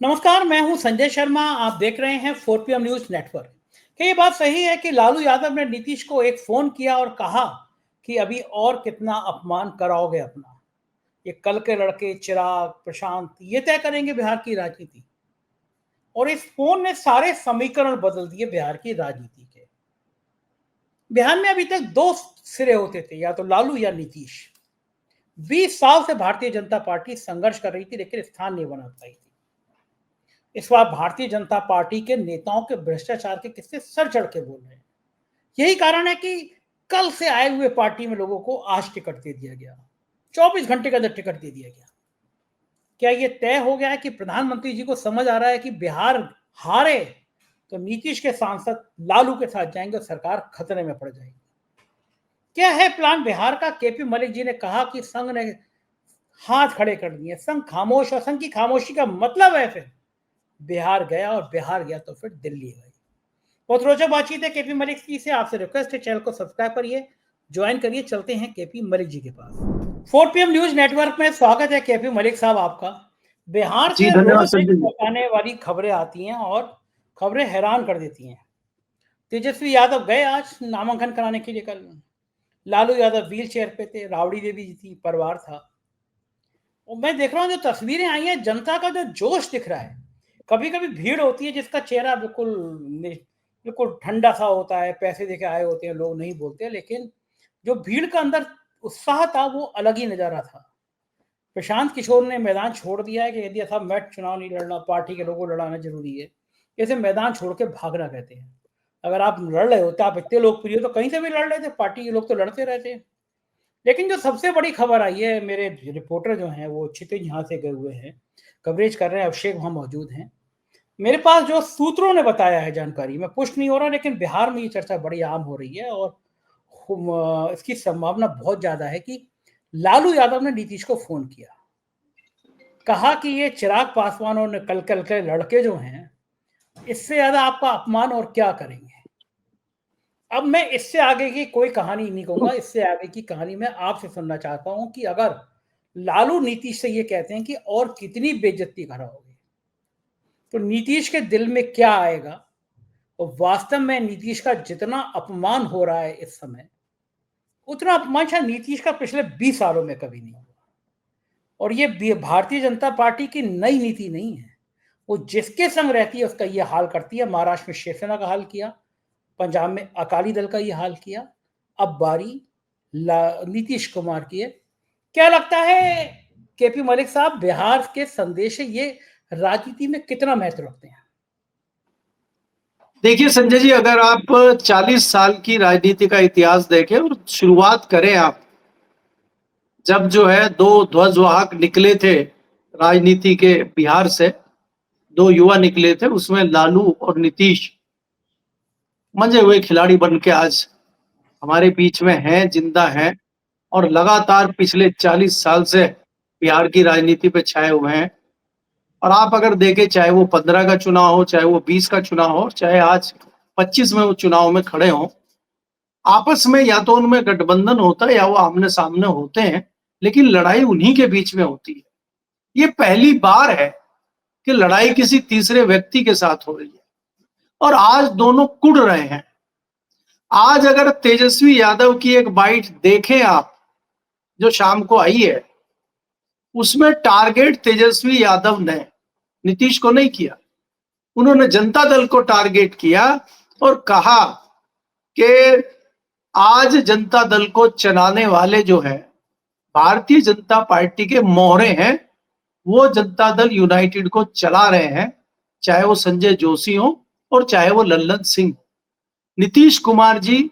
नमस्कार, मैं हूं संजय शर्मा। आप देख रहे हैं 4PM न्यूज नेटवर्क। क्या ये बात सही है कि लालू यादव ने नीतीश को एक फोन किया और कहा कि अभी और कितना अपमान कराओगे अपना? ये कल के लड़के चिराग, प्रशांत ये तय करेंगे बिहार की राजनीति। और इस फोन ने सारे समीकरण बदल दिए बिहार की राजनीति के। बिहार में अभी तक दो सिरे होते थे, या तो लालू या नीतीश। 20 साल से भारतीय जनता पार्टी संघर्ष कर रही थी, लेकिन स्थान नहीं बना पाई थी। इस बार भारतीय जनता पार्टी के नेताओं के भ्रष्टाचार के किस्से सर चढ़ के बोल रहे हैं। यही कारण है कि कल से आए हुए पार्टी में लोगों को आज टिकट दे दिया गया। 24 घंटे के अंदर टिकट दे दिया गया। क्या यह तय हो गया है कि प्रधानमंत्री जी को समझ आ रहा है कि बिहार हारे तो नीतीश के सांसद लालू के साथ जाएंगे और सरकार खतरे में पड़ जाएगी? क्या है प्लान बिहार का? केपी मलिक जी ने कहा कि संघ ने हाथ खड़े कर दिए, संघ खामोश, और संघ की खामोशी का मतलब है फिर बिहार गया, और बिहार गया तो फिर दिल्ली गई। बहुत रोचक बातचीत है केपी मलिक जी से। आपसे रिक्वेस्ट है, चैनल को सब्सक्राइब करिए, ज्वाइन करिए। चलते हैं केपी मलिक जी के पास। 4PM न्यूज नेटवर्क में स्वागत है केपी मलिक साहब आपका। बिहार से रोज एक चौंकाने वाली खबरें आती हैं और खबरें हैरान कर देती हैं। तेजस्वी यादव गए आज नामांकन कराने के लिए। कल लालू यादव व्हील चेयर पे थे, राबड़ी देवी जी थी, परिवार था। और मैं देख रहा हूँ जो तस्वीरें आई हैं, जनता का जो जोश दिख रहा है। कभी कभी भीड़ होती है जिसका चेहरा बिल्कुल ठंडा सा होता है, पैसे देके आए होते हैं लोग, नहीं बोलते, लेकिन जो भीड़ का अंदर उत्साह था वो अलग ही नजारा था। प्रशांत किशोर ने मैदान छोड़ दिया है कि यदि साहब मैं चुनाव नहीं लड़ना, पार्टी के लोगों को लड़ाना जरूरी है। इसे मैदान छोड़ के भागना कहते हैं। अगर आप लड़ रहे होते, आप इतने लोकप्रिय हो तो कहीं से भी लड़ रहे थे, पार्टी के लोग तो लड़ते रहते हैं। लेकिन जो सबसे बड़ी खबर आई है, मेरे रिपोर्टर जो हैं वो क्षितिज यहाँ से गए हुए हैं, कवरेज कर रहे हैं, अभिषेक वहां मौजूद हैं। मेरे पास जो सूत्रों ने बताया है जानकारी में पुष्ट नहीं हो रहा, लेकिन बिहार में ये चर्चा बड़ी आम हो रही है और इसकी संभावना बहुत ज्यादा है कि लालू यादव ने नीतीश को फोन किया, कहा कि ये चिराग पासवान और कल के लड़के जो हैं, इससे ज्यादा आपका अपमान और क्या करेंगे। अब मैं इससे आगे की कोई कहानी नहीं कहूंगा, इससे आगे की कहानी मैं आपसे सुनना चाहता हूं कि अगर लालू नीतीश से ये कहते हैं कि और कितनी बेइज्जती कराओगे, तो नीतीश के दिल में क्या आएगा। और वास्तव में नीतीश का जितना अपमान हो रहा है इस समय, उतना अपमान शायद नीतीश का पिछले 20 सालों में कभी नहीं हुआ। और ये भारतीय जनता पार्टी की नई नीति नहीं है। वो जिसके संग रहती है उसका ये हाल करती है। महाराष्ट्र में शिवसेना का हाल किया, पंजाब में अकाली दल का ये हाल किया, अब बारी नीतीश कुमार की है। क्या लगता है केपी मलिक साहब, बिहार के संदेश ये राजनीति में कितना महत्व रखते हैं? देखिए संजय जी, अगर आप 40 साल की राजनीति का इतिहास देखें और शुरुआत करें, आप जब जो है दो ध्वजवाहक निकले थे राजनीति के बिहार से, दो युवा निकले थे, उसमें लालू और नीतीश मंजे हुए खिलाड़ी बन के आज हमारे बीच में हैं, जिंदा हैं और लगातार पिछले 40 साल से बिहार की राजनीति पे छाए हुए हैं। और आप अगर देखें, चाहे वो 15 का चुनाव हो, चाहे वो 20 का चुनाव हो, चाहे आज 25 में वो चुनाव में खड़े हों, आपस में या तो उनमें गठबंधन होता है या वो आमने सामने होते हैं, लेकिन लड़ाई उन्हीं के बीच में होती है। ये पहली बार है कि लड़ाई किसी तीसरे व्यक्ति के साथ हो रही है और आज दोनों कुड़ रहे हैं। आज अगर तेजस्वी यादव की एक बाइट देखें आप, जो शाम को आई है, उसमें टारगेट तेजस्वी यादव ने नीतीश को नहीं किया, उन्होंने जनता दल को टारगेट किया और कहा कि आज जनता दल को चलाने वाले जो है भारतीय जनता पार्टी के मोहरे हैं, वो जनता दल यूनाइटेड को चला रहे हैं, चाहे वो संजय जोशी हो और चाहे वो लल्लन सिंह। नीतीश कुमार जी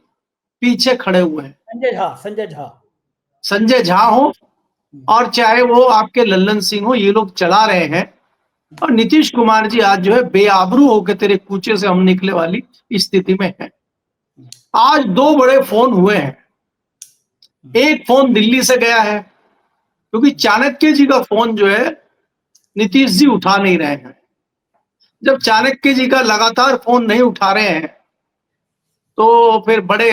पीछे खड़े हुए हैं, संजय झा हो और चाहे वो आपके लल्लन सिंह हो, ये लोग चला रहे हैं। और नीतीश कुमार जी आज जो है बेआबरू होकर तेरे कूचे से हम निकले वाली स्थिति में है। आज दो बड़े फोन हुए हैं। एक फोन दिल्ली से गया है, क्योंकि चाणक्य जी का फोन जो है नीतीश जी उठा नहीं रहे हैं। जब चाणक्य जी का लगातार फोन नहीं उठा रहे हैं, तो फिर बड़े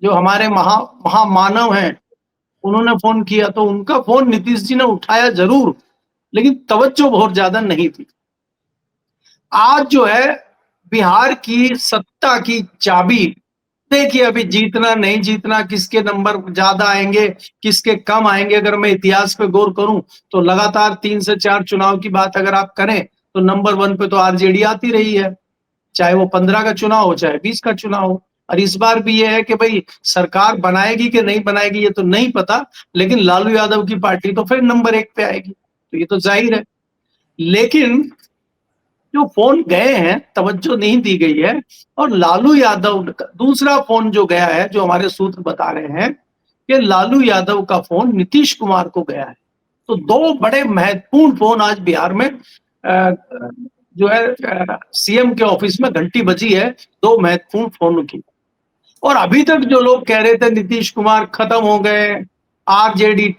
जो हमारे महामानव हैं, उन्होंने फोन किया, तो उनका फोन नीतीश जी ने उठाया जरूर, लेकिन तवज्जो बहुत ज्यादा नहीं थी। आज जो है बिहार की सत्ता की चाबी, देखिए अभी जीतना नहीं जीतना, किसके नंबर ज्यादा आएंगे किसके कम आएंगे, अगर मैं इतिहास पे गौर करूं तो लगातार 3 से 4 चुनाव की बात अगर आप करें तो नंबर 1 पे तो आरजेडी आती रही है, चाहे वो 15 का चुनाव हो चाहे 20 का चुनाव हो। और इस बार भी ये है कि भाई सरकार बनाएगी कि नहीं बनाएगी ये तो नहीं पता, लेकिन लालू यादव की पार्टी तो फिर नंबर 1 पे आएगी, तो ये तो जाहिर है। लेकिन जो फोन गए हैं तवज्जो नहीं दी गई है, और लालू यादव का दूसरा फोन जो गया है, जो हमारे सूत्र बता रहे हैं कि लालू यादव का फोन नीतीश कुमार को गया है। तो दो बड़े महत्वपूर्ण फोन आज बिहार में जो है सीएम के ऑफिस में घंटी बजी है, दो महत्वपूर्ण फोन की। और अभी तक जो लोग कह रहे थे नीतीश कुमार खत्म हो गए, आरजेडी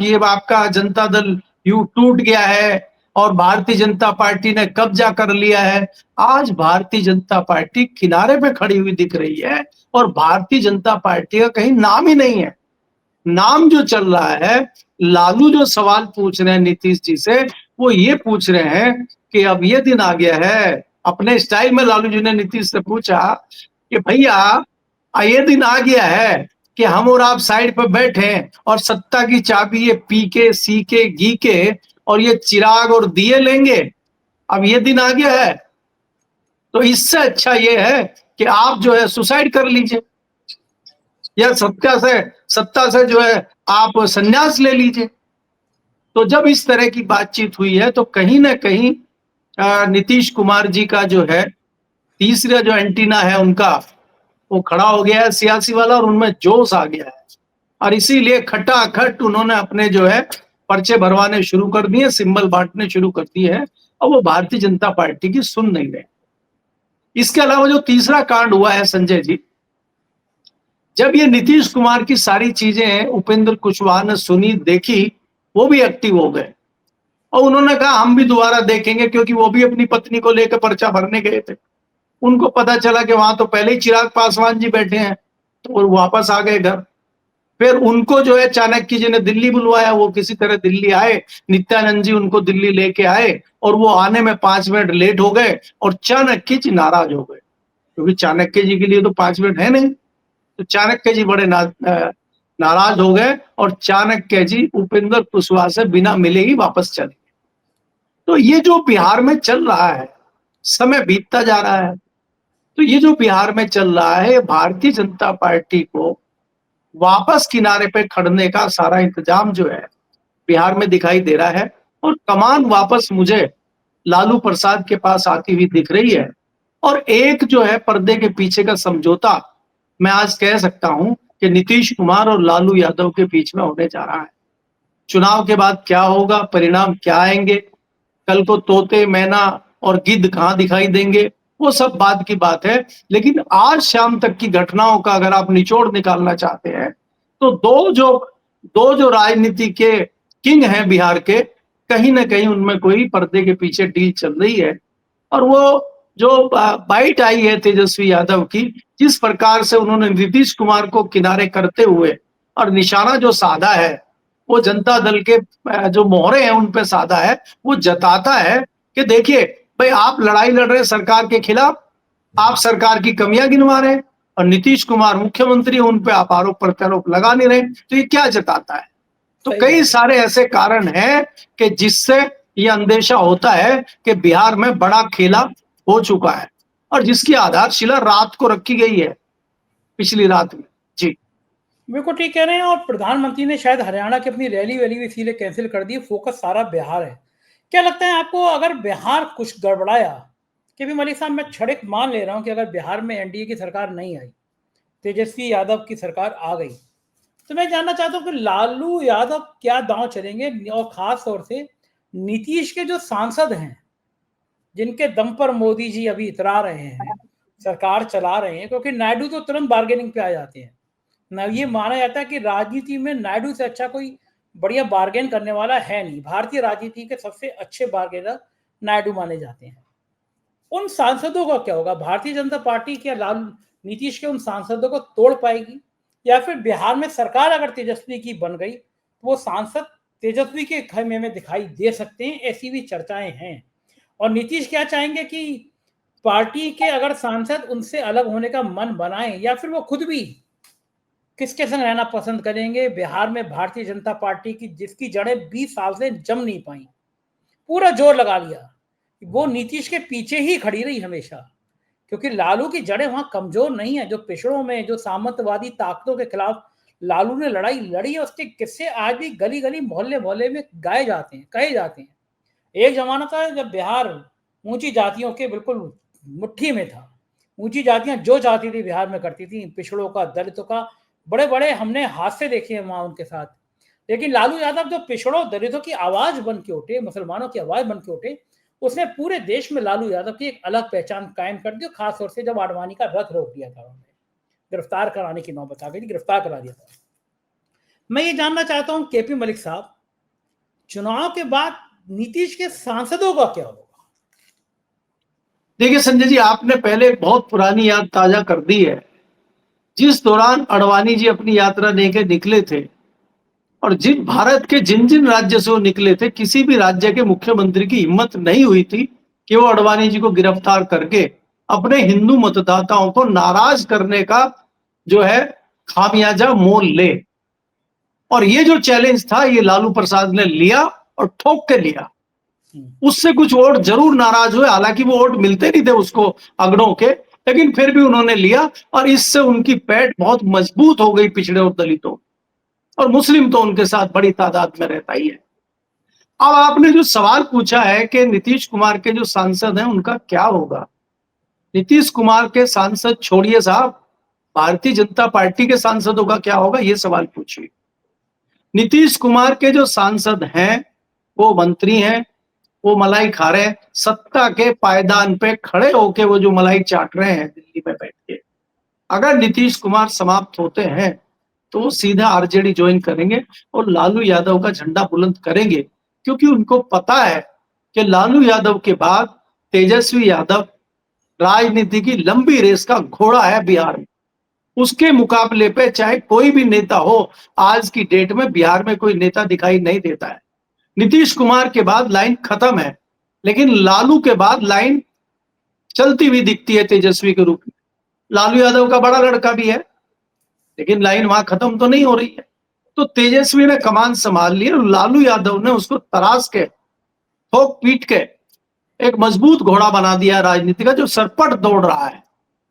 ये आपका जनता दल यू टूट गया है और भारतीय जनता पार्टी ने कब्जा कर लिया है, आज भारतीय जनता पार्टी किनारे पे खड़ी हुई दिख रही है और भारतीय जनता पार्टी का कहीं नाम ही नहीं है। नाम जो चल रहा है, लालू जो सवाल पूछ रहे हैं नीतीश जी से, वो ये पूछ रहे हैं कि अब ये दिन आ गया है, अपने स्टाइल में लालू जी ने नीतीश से पूछा कि भैया ये दिन आ गया है कि हम और आप साइड पर बैठे और सत्ता की चाबी ये पी के सी के घी के और ये चिराग और दिए लेंगे, अब ये दिन आ गया है, तो इससे अच्छा ये है कि आप जो है सुसाइड कर लीजिए या सत्ता से जो है आप संन्यास ले लीजिए। तो जब इस तरह की बातचीत हुई है तो कहीं ना कहीं नीतीश कुमार जी का जो है तीसरा जो एंटीना है उनका, वो खड़ा हो गया है सियासी वाला, और उनमें जोश आ गया है, और इसीलिए खटाखट उन्होंने अपने जो है पर्चे भरवाने शुरू कर दिए, सिंबल बांटने शुरू कर दिए हैं, और वो भारतीय जनता पार्टी की सुन नहीं रहे। इसके अलावा जो तीसरा कांड हुआ है संजय जी, जब ये नीतीश कुमार की सारी चीजें उपेंद्र कुशवाहा ने सुनी देखी, वो भी एक्टिव हो गए और उन्होंने कहा हम भी दोबारा देखेंगे, क्योंकि वो भी अपनी पत्नी को लेकर पर्चा भरने गए थे। उनको पता चला कि वहां तो पहले ही चिराग पासवान जी बैठे हैं, तो वो वापस आ गए घर। फिर उनको जो है चाणक्य जी ने दिल्ली बुलवाया, वो किसी तरह दिल्ली आए, नित्यानंद जी उनको दिल्ली लेके आए और वो आने में 5 मिनट लेट हो गए और चाणक्य जी नाराज हो गए, क्योंकि चाणक्य जी के लिए तो 5 मिनट है नहीं। तो चाणक्य जी बड़े नाराज हो गए और चाणक्य जी उपेंद्र कुशवाहा से बिना मिले ही वापस चले। तो ये जो बिहार में चल रहा है, समय बीतता जा रहा है, तो ये जो बिहार में चल रहा है, भारतीय जनता पार्टी को वापस किनारे पे खड़ने का सारा इंतजाम जो है बिहार में दिखाई दे रहा है, और कमान वापस मुझे लालू प्रसाद के पास आती हुई दिख रही है। और एक जो है पर्दे के पीछे का समझौता मैं आज कह सकता हूं कि नीतीश कुमार और लालू यादव के बीच में होने जा रहा है। चुनाव के बाद क्या होगा, परिणाम क्या आएंगे, कल को तोते मैना और गिद्ध कहां दिखाई देंगे, वो सब बाद की बात है। लेकिन आज शाम तक की घटनाओं का अगर आप निचोड़ निकालना चाहते हैं तो दो जो राजनीति के किंग हैं बिहार के, कहीं ना कहीं उनमें कोई पर्दे के पीछे डील चल रही है। और वो जो बाइट आई है तेजस्वी यादव की, जिस प्रकार से उन्होंने नीतीश कुमार को किनारे करते हुए और निशाना जो साधा है, वो जनता दल के जो मोहरे हैं उन पे साधा है, वो जताता है कि देखिए भाई आप लड़ाई लड़ रहे हैं सरकार के खिलाफ, आप सरकार की कमियां गिनवा रहे हैं और नीतीश कुमार मुख्यमंत्री उन पे आप आरोप प्रत्यारोप लगा नहीं रहे, तो ये क्या जताता है। तो कई सारे ऐसे कारण हैं कि जिससे ये अंदेशा होता है कि बिहार में बड़ा खेला हो चुका है, और जिसकी आधारशिला रात को रखी गई है, पिछली रात में। जी बिल्कुल ठीक कह रहे हैं। और प्रधानमंत्री ने शायद हरियाणा की अपनी रैली वैली भी इसीलिए कैंसिल कर दी, फोकस सारा बिहार है। क्या लगता है आपको, अगर बिहार कुछ गड़बड़ाया, कि भी मलिक साहब मैं छड़े मान ले रहा हूं कि अगर बिहार में एनडीए की सरकार नहीं आई, तेजस्वी यादव की सरकार आ गई, तो मैं जानना चाहता हूं कि लालू यादव क्या दांव चलेंगे, और खास तौर से नीतीश के जो सांसद हैं, जिनके दम पर मोदी जी अभी इतरा रहे हैं, सरकार चला रहे हैं, क्योंकि नायडू तो तुरंत बार्गेनिंग पे आ जाते हैं ना। ये माना जाता है कि राजनीति में नायडू से अच्छा कोई बढ़िया बार्गेन करने वाला है नहीं। भारतीय राजनीति के सबसे अच्छे बार्गेनर नायडू माने जाते हैं। उन सांसदों का क्या होगा? भारतीय जनता पार्टी क्या लाल नीतीश के उन सांसदों को तोड़ पाएगी, या फिर बिहार में सरकार अगर तेजस्वी की बन गई तो वो सांसद तेजस्वी के खेमे में दिखाई दे सकते हैं, ऐसी भी चर्चाएं हैं। और नीतीश क्या चाहेंगे कि पार्टी के अगर सांसद उनसे अलग होने का मन बनाएं या फिर वो खुद भी किसके संग रहना पसंद करेंगे। बिहार में भारतीय जनता पार्टी की जिसकी जड़ें 20 साल से जम नहीं पाई, पूरा जोर लगा लिया, वो नीतीश के पीछे ही खड़ी रही हमेशा, क्योंकि लालू की जड़ें वहां कमजोर नहीं है। जो पिछड़ों में जो सामंतवादी ताकतों के खिलाफ लालू ने लड़ाई लड़ी है, उसके किस्से आज भी गली गली मोहल्ले मोहल्ले में गाए जाते हैं, कहे जाते हैं। एक जमाना था जब बिहार ऊंची जातियों के बिल्कुल मुट्ठी में था। ऊंची जातियां जो चाहती थी बिहार में करती थी, पिछड़ों का, दलितों का, बड़े बड़े हमने हादसे देखे हैं वहां उनके साथ। लेकिन लालू यादव जो पिछड़ों दलितों की आवाज बन के उठे, मुसलमानों की आवाज बन के उठे, उसने पूरे देश में लालू यादव की एक अलग पहचान कायम कर दी। खासतौर से जब आडवाणी का रथ रोक दिया था, उन्होंने गिरफ्तार कराने की नौबत आ गई थी, गिरफ्तार करा दिया था। मैं ये जानना चाहता हूं केपी मलिक साहब, चुनाव के बाद नीतीश के सांसदों का क्या होगा? देखिए संजय जी, आपने पहले बहुत पुरानी याद ताजा कर दी है। जिस दौरान अडवाणी जी अपनी यात्रा लेके निकले थे और भारत के जिन जिन राज्य से वो निकले थे, किसी भी राज्य के मुख्यमंत्री की हिम्मत नहीं हुई थी कि वो अडवाणी जी को गिरफ्तार करके अपने हिंदू मतदाताओं को नाराज करने का जो है खामियाजा मोल ले। और ये जो चैलेंज था, ये लालू प्रसाद ने लिया और ठोक के लिया। उससे कुछ वोट जरूर नाराज हुए, हालांकि वो वोट मिलते नहीं थे उसको अगड़ों के, लेकिन फिर भी उन्होंने लिया और इससे उनकी पैठ बहुत मजबूत हो गई पिछड़े और दलितों, और मुस्लिम तो उनके साथ बड़ी तादाद में रहता ही है। अब आपने जो सवाल पूछा है कि नीतीश कुमार के जो सांसद हैं उनका क्या होगा, नीतीश कुमार के सांसद छोड़िए साहब, भारतीय जनता पार्टी के सांसदों का क्या होगा, ये सवाल पूछिए। नीतीश कुमार के जो सांसद हैं वो मंत्री हैं, वो मलाई खा रहे हैं, सत्ता के पायदान पे खड़े होके वो जो मलाई चाट रहे हैं दिल्ली में बैठ के। अगर नीतीश कुमार समाप्त होते हैं तो वो सीधा आरजेडी ज्वाइन करेंगे और लालू यादव का झंडा बुलंद करेंगे, क्योंकि उनको पता है कि लालू यादव के बाद तेजस्वी यादव राजनीति की लंबी रेस का घोड़ा है बिहार में। उसके मुकाबले पे चाहे कोई भी नेता हो, आज की डेट में बिहार में कोई नेता दिखाई नहीं देता है। नीतीश कुमार के बाद लाइन खत्म है, लेकिन लालू के बाद लाइन चलती हुई दिखती है तेजस्वी के रूप में। लालू यादव का बड़ा लड़का भी है, लेकिन लाइन वहां खत्म तो नहीं हो रही है। तो तेजस्वी ने कमान संभाल ली और लालू यादव ने उसको तराश के, ठोक पीट के एक मजबूत घोड़ा बना दिया राजनीति का, जो सरपट दौड़ रहा है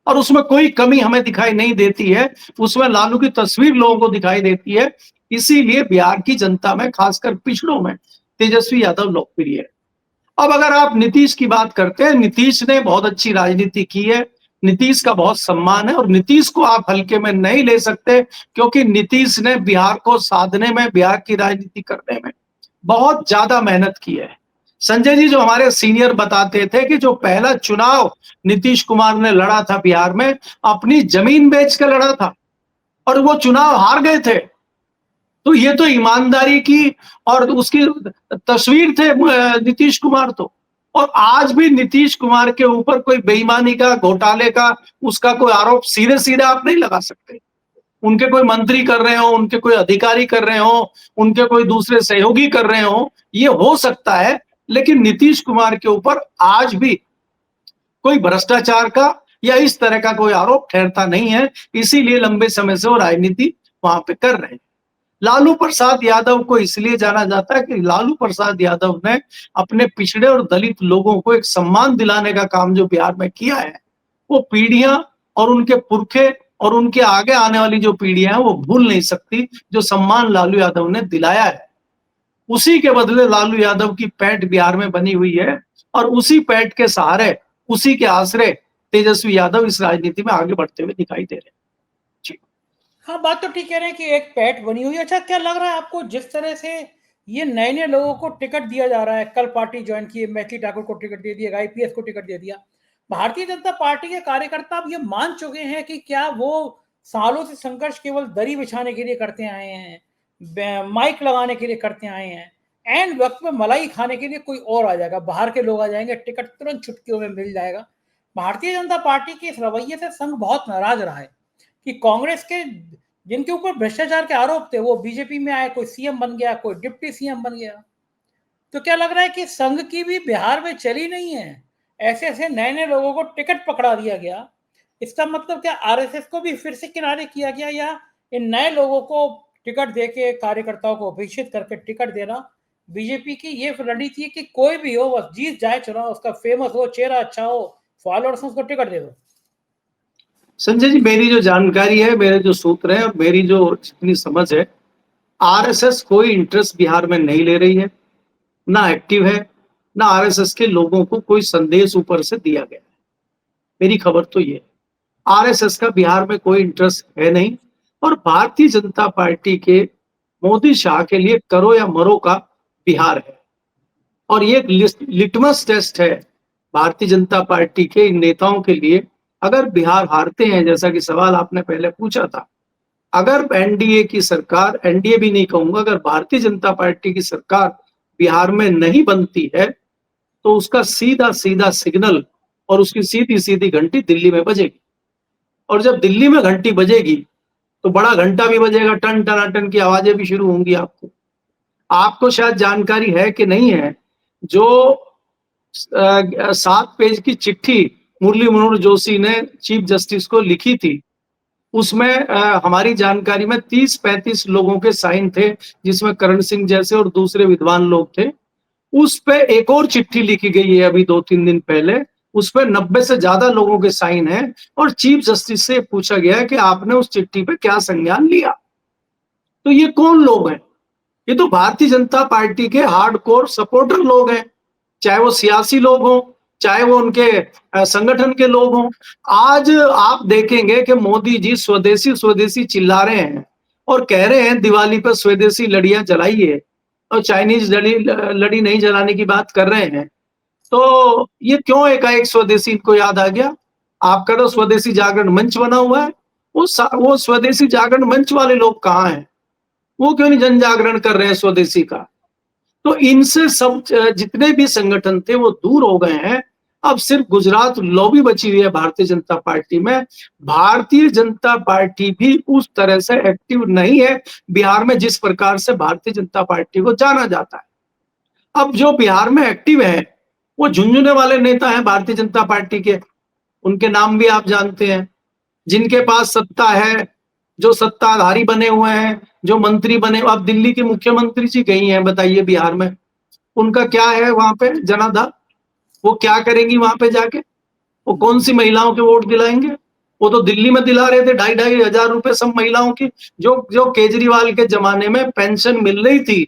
और उसमें कोई कमी हमें दिखाई नहीं देती है। उसमें लालू की तस्वीर लोगों को दिखाई देती है। इसीलिए बिहार की जनता में, खासकर पिछड़ों में, तेजस्वी यादव लोकप्रिय है। अब अगर आप नीतीश की बात करते हैं, नीतीश ने बहुत अच्छी राजनीति की है, नीतीश का बहुत सम्मान है और नीतीश को आप हल्के में नहीं ले सकते, क्योंकि नीतीश ने बिहार को साधने में, बिहार की राजनीति करने में बहुत ज्यादा मेहनत की है। संजय जी जो हमारे सीनियर बताते थे कि जो पहला चुनाव नीतीश कुमार ने लड़ा था बिहार में, अपनी जमीन बेच कर लड़ा था और वो चुनाव हार गए थे। तो ये तो ईमानदारी की और उसकी तस्वीर थे नीतीश कुमार तो। और आज भी नीतीश कुमार के ऊपर कोई बेईमानी का, घोटाले का, उसका कोई आरोप सीधे सीधे आप नहीं लगा सकते। उनके कोई मंत्री कर रहे हो, उनके कोई अधिकारी कर रहे हो, उनके कोई दूसरे सहयोगी कर रहे हो, ये हो सकता है, लेकिन नीतीश कुमार के ऊपर आज भी कोई भ्रष्टाचार का या इस तरह का कोई आरोप ठहरता नहीं है। इसीलिए लंबे समय से वो राजनीति वहां पे कर रहे हैं। लालू प्रसाद यादव को इसलिए जाना जाता है कि लालू प्रसाद यादव ने अपने पिछड़े और दलित लोगों को एक सम्मान दिलाने का काम जो बिहार में किया है, वो पीढ़ियां और उनके पुरखे और उनके आगे आने वाली जो पीढ़ियां हैं वो भूल नहीं सकती। जो सम्मान लालू यादव ने दिलाया है, उसी के बदले लालू यादव की पैठ बिहार में बनी हुई है और उसी पैठ के सहारे, उसी के आसरे तेजस्वी यादव इस राजनीति में आगे बढ़ते हुए दिखाई दे रहे हैं। जी हाँ, बात तो ठीक कह रहे हैं कि एक पैठ बनी हुई है। अच्छा, क्या लग रहा है आपको जिस तरह से ये नए नए लोगों को टिकट दिया जा रहा है, कल पार्टी ज्वाइन की, मैथिली ठाकुर को टिकट दे दिया, आईपीएस को टिकट दे दिया, भारतीय जनता पार्टी के कार्यकर्ता अब ये मान चुके हैं कि क्या वो सालों से संघर्ष केवल दरी बिछाने के लिए करते आए हैं, माइक लगाने के लिए करते आए हैं, एंड वक्त में मलाई खाने के लिए कोई और आ जाएगा, बाहर के लोग आ जाएंगे, टिकट तुरंत चुटकियों में मिल जाएगा। भारतीय जनता पार्टी के इस रवैये से संघ बहुत नाराज रहा है कि कांग्रेस के जिनके ऊपर भ्रष्टाचार के आरोप थे वो बीजेपी में आए, कोई सीएम बन गया, कोई डिप्टी सीएम बन गया। तो क्या लग रहा है कि संघ की भी बिहार में चली नहीं है? ऐसे ऐसे नए नए लोगों को टिकट पकड़ा दिया गया। इसका मतलब क्या आरएसएस को भी फिर से किनारे किया गया, या इन नए लोगों को टिकट देके कार्यकर्ताओं को अभिषेक करके टिकट देना बीजेपी की ये रणनीति है कि कोई भी हो बस जीत जाए चुनाव, उसका फेमस हो, चेहरा अच्छा हो, फॉलोअर्स उसको टिकट दे दो? संजय जी, मेरी जो जानकारी है, मेरे जो सूत्र हैं और मेरी जो जितनी समझ है, आरएसएस कोई इंटरेस्ट बिहार में नहीं ले रही है, ना एक्टिव है, ना आरएसएस के लोगों को कोई संदेश ऊपर से दिया गया है। मेरी खबर तो ये, आरएसएस का बिहार में कोई इंटरेस्ट है नहीं, और भारतीय जनता पार्टी के मोदी शाह के लिए करो या मरो का बिहार है। और ये एक लिटमस टेस्ट है भारतीय जनता पार्टी के इन नेताओं के लिए। अगर बिहार हारते हैं, जैसा कि सवाल आपने पहले पूछा था, अगर एनडीए की सरकार, एनडीए भी नहीं कहूंगा, अगर भारतीय जनता पार्टी की सरकार बिहार में नहीं बनती है, तो उसका सीधा सीधा सिग्नल और उसकी सीधी सीधी घंटी दिल्ली में बजेगी। और जब दिल्ली में घंटी बजेगी तो बड़ा घंटा भी बजेगा, टन टनाटन की आवाजें भी शुरू होंगी। आपको शायद जानकारी है कि नहीं है, जो 7 पेज की चिट्ठी मुरली मनोहर जोशी ने चीफ जस्टिस को लिखी थी, उसमें हमारी जानकारी में 30-35 लोगों के साइन थे, जिसमें करण सिंह जैसे और दूसरे विद्वान लोग थे। उस पे एक और चिट्ठी लिखी गई है अभी 2-3 दिन पहले, उस पर 90 से ज्यादा लोगों के साइन हैं, और चीफ जस्टिस से पूछा गया है कि आपने उस चिट्ठी पे क्या संज्ञान लिया। तो ये कौन लोग हैं? ये तो भारतीय जनता पार्टी के हार्डकोर सपोर्टर लोग हैं, चाहे वो सियासी लोग हों, चाहे वो उनके संगठन के लोग हों। आज आप देखेंगे कि मोदी जी स्वदेशी स्वदेशी चिल्ला रहे हैं और कह रहे हैं दिवाली पर स्वदेशी लड़ियां जलाइए, और चाइनीज लड़ी नहीं जलाने की बात कर रहे हैं। तो ये क्यों एकाएक स्वदेशी इनको याद आ गया? आपका तो स्वदेशी जागरण मंच बना हुआ है, वो स्वदेशी जागरण मंच वाले लोग कहाँ हैं? वो क्यों नहीं जन जागरण कर रहे हैं स्वदेशी का? तो इनसे सब जितने भी संगठन थे वो दूर हो गए हैं। अब सिर्फ गुजरात लॉबी बची हुई है भारतीय जनता पार्टी में। भारतीय जनता पार्टी भी उस तरह से एक्टिव नहीं है बिहार में जिस प्रकार से भारतीय जनता पार्टी को जाना जाता है। अब जो बिहार में एक्टिव है वो झुंझुने वाले नेता हैं भारतीय जनता पार्टी के, उनके नाम भी आप जानते हैं। जिनके पास सत्ता है, जो सत्ताधारी बने हुए हैं, जो मंत्री बने, अब दिल्ली की मुख्यमंत्री जी गई हैं, बताइए बिहार में उनका क्या है वहां पे जनाधार? वो क्या करेंगी वहां पे जाके? वो कौन सी महिलाओं के वोट दिलाएंगे? वो तो दिल्ली में दिला रहे थे 2,500 रुपए सब महिलाओं की, जो जो केजरीवाल के जमाने में पेंशन मिल रही थी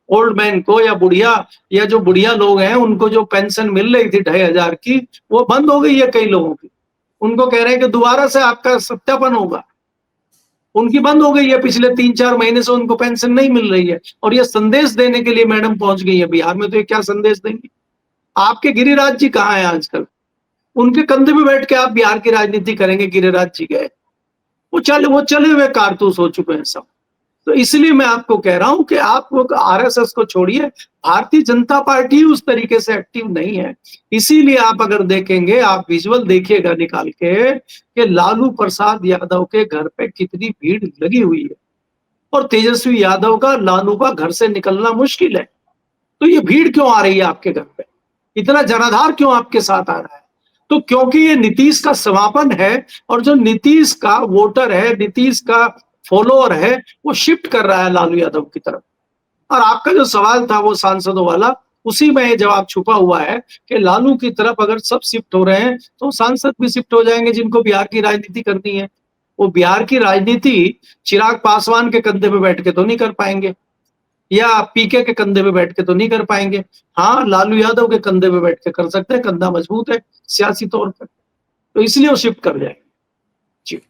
ओल्ड मैन को, या बुढ़िया, या जो बुढ़िया लोग हैं उनको जो पेंशन मिल रही थी 2,500 की, वो बंद हो गई है कई लोगों की। उनको कह रहे हैं कि दोबारा से आपका सत्यापन होगा। उनकी बंद हो गई है, पिछले 3-4 महीने से उनको पेंशन नहीं मिल रही है, और ये संदेश देने के लिए मैडम पहुंच गई है बिहार में। तो ये क्या संदेश देंगी? आपके गिरिराज जी कहाँ हैं आजकल? उनके कंधे पे बैठ के आप बिहार की राजनीति करेंगे? गिरिराज जी गए, वो चले हुए कारतूस हो चुके हैं सब। तो इसलिए मैं आपको कह रहा हूं कि आप लोग आरएसएस को छोड़िए, भारतीय जनता पार्टी उस तरीके से एक्टिव नहीं है। इसीलिए आप अगर देखेंगे, आप विजुअल देखिएगा निकाल के कि लालू प्रसाद यादव के घर पे कितनी भीड़ लगी हुई है, और तेजस्वी यादव का, लालू का घर से निकलना मुश्किल है। तो ये भीड़ क्यों आ रही है आपके घर पे? इतना जनाधार क्यों आपके साथ आ रहा है? तो क्योंकि ये नीतीश का समापन है, और जो नीतीश का वोटर है, नीतीश का फॉलोअर है, वो शिफ्ट कर रहा है लालू यादव की तरफ। और आपका जो सवाल था वो सांसदों वाला, उसी में ये जवाब छुपा हुआ है कि लालू की तरफ अगर सब शिफ्ट हो रहे हैं तो सांसद भी शिफ्ट हो जाएंगे, जिनको बिहार की राजनीति करनी है। वो बिहार की राजनीति चिराग पासवान के कंधे पे बैठ के तो नहीं कर पाएंगे, या पीके के कंधे पे बैठ के तो नहीं कर पाएंगे। हाँ, लालू यादव के कंधे पे बैठ के कर सकते हैं, कंधा मजबूत है सियासी तौर पर, तो इसलिए वो शिफ्ट कर जाएंगे।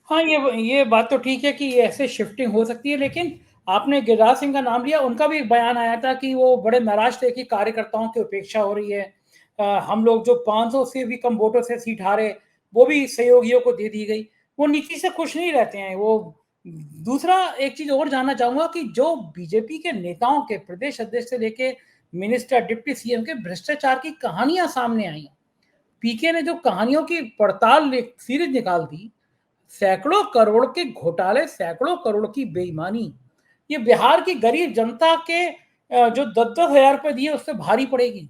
हाँ, ये बात तो ठीक है कि ऐसे शिफ्टिंग हो सकती है, लेकिन आपने गिरिराज सिंह का नाम लिया, उनका भी एक बयान आया था कि वो बड़े नाराज थे कि कार्यकर्ताओं की उपेक्षा हो रही है। हम लोग जो 500 से भी कम वोटों से सीट हारे, वो भी सहयोगियों को दे दी गई। वो नीति से खुश नहीं रहते हैं वो। दूसरा एक चीज और जानना चाहूंगा कि जो बीजेपी के नेताओं के प्रदेश अध्यक्ष से लेके मिनिस्टर, डिप्टी सीएम के भ्रष्टाचार की कहानियां सामने आई, पीके ने जो कहानियों की पड़ताल सीरीज निकाल दी, सैकड़ों करोड़ के घोटाले, सैकड़ों करोड़ की बेईमानी, ये बिहार की गरीब जनता के जो 10-10 हजार रुपए दिए उससे भारी पड़ेगी,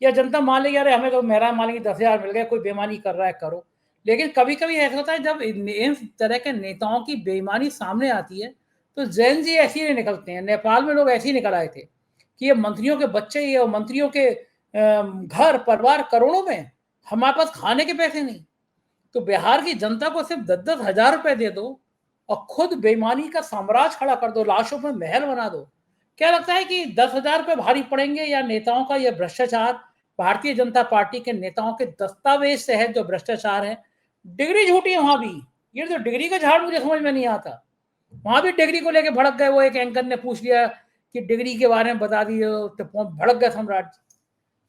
या जनता मान लेगी अरे हमें तो मेरा मान लेगी 10 हजार मिल गया, कोई बेईमानी कर रहा है करो। लेकिन कभी कभी ऐसा होता है जब इन तरह के नेताओं की बेईमानी सामने आती है तो जैन जी ऐसे ही निकलते हैं। नेपाल में लोग ऐसे ही निकल आए थे कि ये मंत्रियों के बच्चे, ये मंत्रियों के घर परिवार करोड़ों में, हमारे पास खाने के पैसे नहीं। तो बिहार की जनता को सिर्फ 10-10 हजार रुपए दे दो और खुद बेईमानी का साम्राज्य खड़ा कर दो, लाशों में महल बना दो। क्या लगता है कि 10 हजार रुपए भारी पड़ेंगे, या नेताओं का यह भ्रष्टाचार, भारतीय जनता पार्टी के नेताओं के दस्तावेज से है जो भ्रष्टाचार है? डिग्री झूठी है वहां भी, ये जो डिग्री का झाड़ मुझे समझ में नहीं आता। वहां भी डिग्री को लेकर भड़क गए, वो एक एंकर ने पूछ लिया कि डिग्री के बारे में बता दिए तो भड़क गया सम्राट।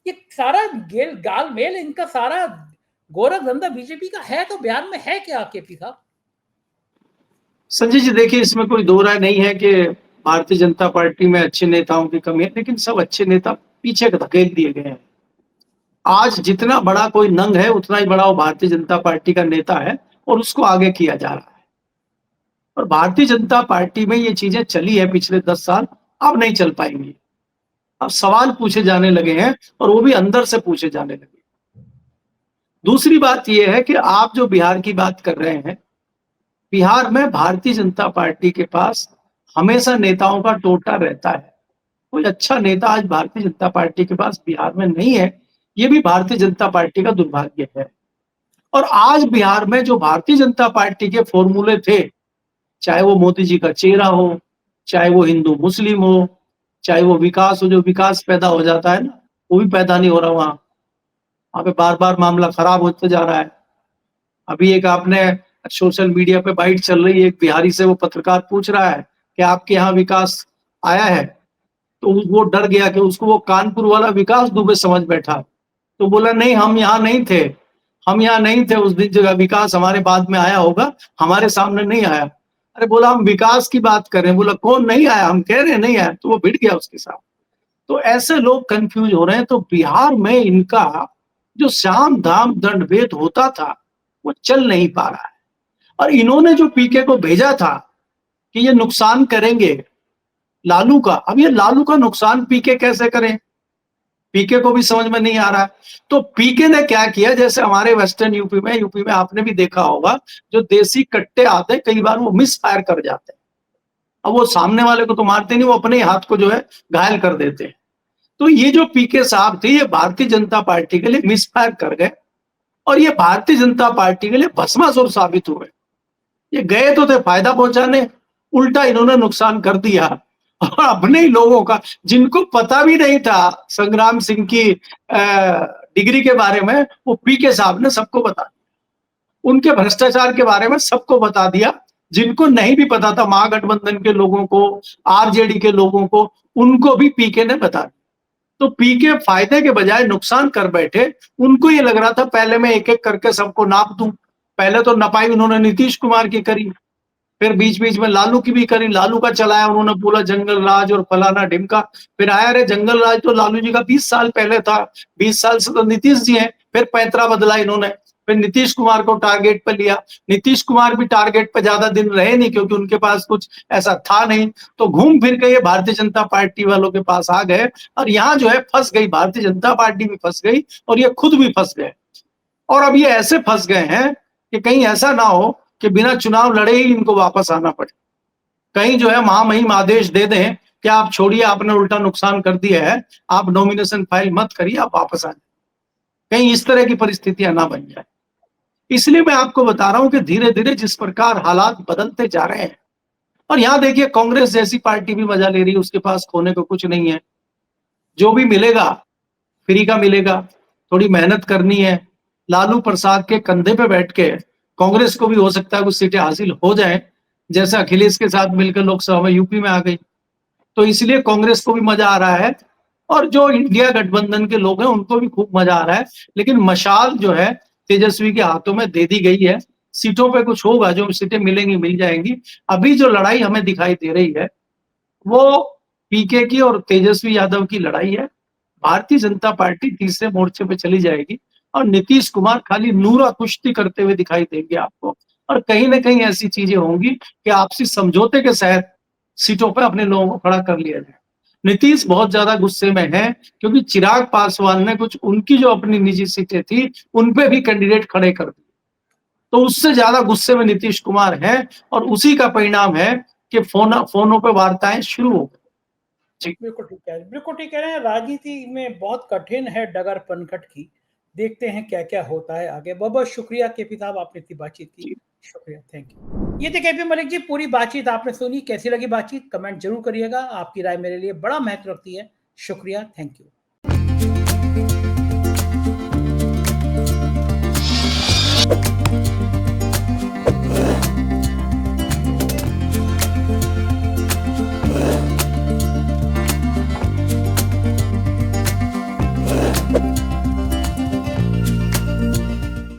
ये सारा गेल गाल मेल, इनका सारा गोरख धंधा बीजेपी का है तो बिहार में है क्या केपी साहब? संजय जी देखिए, इसमें कोई दो राय नहीं है कि भारतीय जनता पार्टी में अच्छे नेताओं की कमी है, लेकिन सब अच्छे नेता पीछे धकेल दिए गए हैं। आज जितना बड़ा कोई नंग है उतना ही बड़ा वो भारतीय जनता पार्टी का नेता है और उसको आगे किया जा रहा है। और भारतीय जनता पार्टी में ये चीजें चली है पिछले 10 साल, अब नहीं चल पाएंगी। अब सवाल पूछे जाने लगे हैं और वो भी अंदर से पूछे जाने लगे। दूसरी बात यह है कि आप जो बिहार की बात कर रहे हैं, बिहार में भारतीय जनता पार्टी के पास हमेशा नेताओं का टोटा रहता है। कोई अच्छा नेता आज भारतीय जनता पार्टी के पास बिहार में नहीं है, ये भी भारतीय जनता पार्टी का दुर्भाग्य है। और आज बिहार में जो भारतीय जनता पार्टी के फॉर्मूले थे, चाहे वो मोदी जी का चेहरा हो, चाहे वो हिंदू मुस्लिम हो, चाहे वो विकास हो, जो विकास पैदा हो जाता है ना, वो भी पैदा नहीं हो रहा वहां पे बार बार मामला खराब होते जा रहा है। अभी एक आपने सोशल मीडिया पे बाइट चल रही है, एक बिहारी से वो पत्रकार पूछ रहा है कि आपके यहाँ विकास आया है, तो वो डर गया कि उसको वो कानपुर वाला विकास दुबे समझ बैठा। तो बोला नहीं, हम यहाँ नहीं थे, हम यहाँ नहीं थे उस दिन, जगह विकास हमारे बाद में आया होगा, हमारे सामने नहीं आया। अरे बोला हम विकास की बात कर रहे हैं। बोला कौन नहीं आया, हम कह रहे हैं नहीं आया। तो वो भिड़ गया उसके साथ। तो ऐसे लोग कंफ्यूज हो रहे हैं। तो बिहार में इनका जो साम दाम दंड भेद होता था वो चल नहीं पा रहा है। और इन्होंने जो पीके को भेजा था कि ये नुकसान करेंगे लालू का, अब ये लालू का नुकसान पीके कैसे करें, पीके को भी समझ में नहीं आ रहा है। तो पीके ने क्या किया, जैसे हमारे वेस्टर्न यूपी में आपने भी देखा होगा, जो देसी कट्टे आते हैं कई बार वो मिस फायर कर जाते हैं। अब वो सामने वाले को तो मारते नहीं, वो अपने हाथ को जो है घायल कर देते हैं। तो ये जो पीके साहब थे, ये भारतीय जनता पार्टी के लिए मिस फायर कर गए और ये भारतीय जनता पार्टी के लिए भस्मासुर साबित हुए। ये गए तो थे फायदा पहुंचाने, उल्टा इन्होंने नुकसान कर दिया। और अपने ही लोगों का, जिनको पता भी नहीं था संग्राम सिंह की डिग्री के बारे में, वो पीके साहब ने सबको बता दिया। उनके भ्रष्टाचार के बारे में सबको बता दिया। जिनको नहीं भी पता था, महागठबंधन के लोगों को, आरजेडी के लोगों को, उनको भी पीके ने बता दिया। तो पीके फायदे के बजाय नुकसान कर बैठे। उनको ये लग रहा था पहले मैं एक एक करके सबको नाप दूं। पहले तो नपाई उन्होंने नीतीश कुमार की करी, फिर बीच बीच में लालू की भी करी, लालू का चलाया उन्होंने पूरा जंगल राज और फलाना ढिमका। फिर आया रे जंगल राज तो लालू जी का 20 साल पहले था, 20 साल से तो नीतीश जी हैं। फिर पैंतरा बदला इन्होंने, फिर नीतीश कुमार को टारगेट पर लिया। नीतीश कुमार भी टारगेट पर ज्यादा दिन रहे नहीं, क्योंकि उनके पास कुछ ऐसा था नहीं। तो घूम फिर के ये भारतीय जनता पार्टी वालों के पास आ गए और यहाँ जो है फंस गई, भारतीय जनता पार्टी भी फंस गई और ये खुद भी फंस गए। और अब ये ऐसे फंस गए हैं कि कहीं ऐसा ना हो कि बिना चुनाव लड़े ही इनको वापस आना पड़े। कहीं जो है महामहिम आदेश दे दें कि आप छोड़िए, आपने उल्टा नुकसान कर दिया है, आप नॉमिनेशन फाइल मत करिए, आप वापस आ जाए। कहीं इस तरह की परिस्थितियां ना बन जाए। इसलिए मैं आपको बता रहा हूं कि धीरे धीरे जिस प्रकार हालात बदलते जा रहे हैं, और यहाँ देखिए कांग्रेस जैसी पार्टी भी मजा ले रही है, उसके पास खोने को कुछ नहीं है। जो भी मिलेगा फ्री का मिलेगा, थोड़ी मेहनत करनी है। लालू प्रसाद के कंधे पे बैठ के कांग्रेस को भी हो सकता है कुछ सीटें हासिल हो जाए, जैसे अखिलेश के साथ मिलकर लोकसभा में यूपी में आ गई। तो इसलिए कांग्रेस को भी मजा आ रहा है और जो इंडिया गठबंधन के लोग हैं उनको भी खूब मजा आ रहा है। लेकिन मशाल जो है तेजस्वी के हाथों में दे दी गई है। सीटों पे कुछ होगा, जो सीटें मिलेंगी मिल जाएंगी। अभी जो लड़ाई हमें दिखाई दे रही है वो पीके की और तेजस्वी यादव की लड़ाई है। भारतीय जनता पार्टी तीसरे मोर्चे पे चली जाएगी और नीतीश कुमार खाली नूरा कुश्ती करते हुए दिखाई देंगे आपको। और कहीं ना कहीं ऐसी चीजें होंगी कि आपसी समझौते के तहत सीटों पर अपने लोगों को खड़ा कर लिया जाए। नीतीश बहुत ज्यादा गुस्से में है क्योंकि चिराग पासवान ने कुछ उनकी जो अपनी निजी सीटें थी उन पे भी कैंडिडेट खड़े कर दिए, तो उससे ज्यादा गुस्से में नीतीश कुमार है और उसी का परिणाम है कि फोनों पे वार्ताएं शुरू हो गई। बिल्कुल ठीक है, बिल्कुल ठीक कह रहे हैं। राजनीति में बहुत कठिन है डगर पनघट की। देखते हैं क्या क्या होता है आगे। बहुत बहुत शुक्रिया केपी साहब, आपने इतनी बातचीत की। शुक्रिया, थैंक यू। ये थे केपी मलिक जी। पूरी बातचीत आपने सुनी, कैसी लगी बातचीत कमेंट जरूर करिएगा। आपकी राय मेरे लिए बड़ा महत्व रखती है। शुक्रिया, थैंक यू।